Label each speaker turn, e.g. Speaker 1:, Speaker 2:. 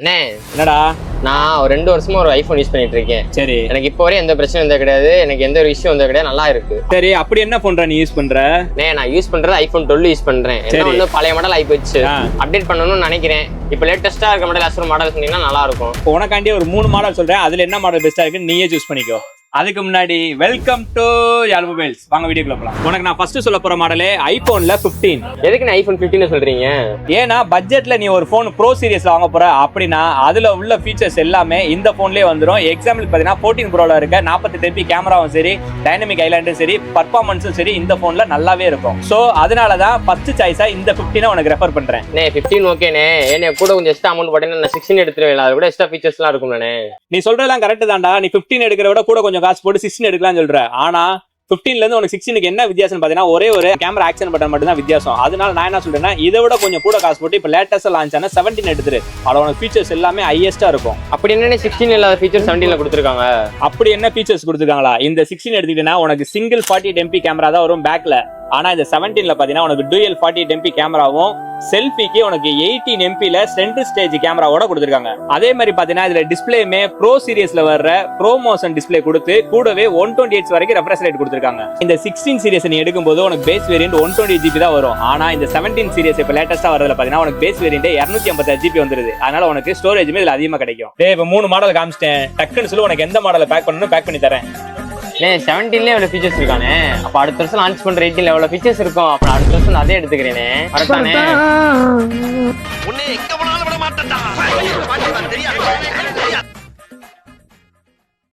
Speaker 1: என்னடா
Speaker 2: நான் ஒரு 2 வருஷமா ஒரு ஐபோன் யூஸ் பண்ணிட்டு இருக்கேன்.
Speaker 1: சரி,
Speaker 2: எனக்கு இப்போ வரையும் எந்த பிரச்சனையும் வந்தது கிடையாது, எனக்கு எந்த ஒரு இஷ்யூ வந்தது கிடையாது, நல்லா இருக்கு.
Speaker 1: சரி. அப்படி என்ன பண்ற நீ யூஸ் பண்ற?
Speaker 2: நான் யூஸ் பண்றது ஐபோன் 12 யூஸ் பண்றேன். என்ன வந்து பழைய மாடல் ஆகி போச்சு, அப்டேட் பண்ணணும்னு நினைக்கிறேன். இப்போ லேட்டஸ்டா இருக்க மாடல் அசுர மாடல் சொன்னீங்கன்னா நல்லா இருக்கும்.
Speaker 1: உனக்காண்டி ஒரு 3 மாடல் சொல்றேன், அதுல என்ன மாடல் பெஸ்டா இருக்குன்னு நீயே சூஸ் பண்ணிக்கோ. அதுக்கு முன்னாடி வெல்கம் டு யாழ் மொபைல்ஸ். வாங்க வீடியோக்குள்ள போலாம். உனக்கு நான் ஃபர்ஸ்ட் சொல்ல போற மாடலே ஐபோன்ல 15.
Speaker 2: எதுக்கு நான் ஐபோன் 15 சொல்றீங்க?
Speaker 1: ஏன்னா பட்ஜெட்ல நீ ஒரு போன் ப்ரோ சீரிஸ்ல வாங்க போற அப்படின்னா அதுல உள்ள ஃபீச்சர்ஸ் எல்லாமே இந்த போன்லயே வந்துடும். எக்ஸாம்பிள் பாத்தீங்கன்னா 14 ப்ரோல இருக்க 48 MP கேமராவும் சரி, டைனமிக் ஐலாண்டும் சரி, பர்ஃபார்மன்ஸும் சரி இந்த போன்ல நல்லாவே இருக்கும். சோ அதனாலதான் ஃபர்ஸ்ட் சாய்ஸா இந்த 15 உனக்கு ரெஃபர் பண்றேன்.
Speaker 2: 15 ஓகேனே. என்ன கூட கொஞ்சம் எக்ஸ்ட்ரா அமௌண்ட் போட்டேன்னா நான் 16 எடுத்துருவேன். அது கூட எக்ஸ்ட்ரா ஃபீச்சர்ஸ் எல்லாம் இருக்கும்.
Speaker 1: நீ சொல்றதெல்லாம் கரெக்ட் தான்டா. நீ 15 எடுக்கிற விட கூட கொஞ்சம் காசு போட்டு 16 எடுக்கலாம் சொல்ற. ஆனா 15ல இருந்து உனக்கு 16க்கு என்ன வித்தியாசம் பாத்தீங்கன்னா ஒரே ஒரு கேமரா ஆக்ஷன் பட்டன் மட்டும் தான் வித்தியாசம். அதனால நான் என்ன சொல்றேன்னா இதை விட கொஞ்சம் கூட காசு போட்டு இப்ப லேட்டஸ்டா லான்ச் ஆன 17 எடுத்துரு. அதோட உனக்கு ஃபீச்சர்ஸ் எல்லாமே ஹையஸ்டா இருக்கும்.
Speaker 2: அப்படி என்ன 16 இல்லாத ஃபீச்சர் 17ல கொடுத்துருக்காங்க?
Speaker 1: அப்படி என்ன ஃபீச்சர்ஸ் கொடுத்துருக்காங்களா? இந்த 16 எடுத்துக்கிட்டா உனக்கு சிங்கிள் 48 MP கேமரா தான் வரும் பேக்ல. ஆனா இந்த 17ல பாத்தீங்கன்னா உனக்கு டூயல் 48 MP கேமராவும் செல்ஃபிக்கு உனக்கு 18 MPல சென்டர் ஸ்டேஜ் கேமராவோட கொடுத்துருக்காங்க. அதே மாதிரி பாத்தீங்கன்னா இதுல டிஸ்பிளேமே ப்ரோ சீரிஸ்ல வர்ற ப்ரோ மோஷன் டிஸ்பிளே கொடுத்து கூடவே 128 வரைக்கும் ரெஃப்ரெஷ் ரேட் கொடுத்துருக்காங்க. இந்த 16 சீரிஸ் நீ எடுக்கும்போது உனக்கு பேஸ் வேரியன்ட் 128 GB தான் வரும். ஆனா இந்த 17 சீரிஸ் இப்ப லேட்டஸ்டா வரதுல பாத்தீங்கன்னா உனக்கு பேஸ் வேரியன்ட் 256 GB வந்துருது. அதனால உனக்கு ஸ்டோரேஜுமே இதுல அதிகமா கிடைக்கும். இப்ப 3 மாடல் காமிச்சிட்டேன். டக்குன்னு சொல்லி உனக்கு எந்த மாடலை பேக் பண்ணணும் பேக் பண்ணி தரேன்.
Speaker 2: 17ல எவ்வளவு ஃபீச்சர்ஸ் இருக்கானே, அப்ப அடுத்த வருஷம் லான்ச் பண்ற 18ல எவ்வளவு ஃபீச்சர்ஸ் இருக்கும். அப்ப அடுத்த வருஷம் நான் அதே எடுத்துக்கிறேனே. வரட்டானே
Speaker 3: உன்னை எங்க போனாலும் விட மாட்டேன்டா.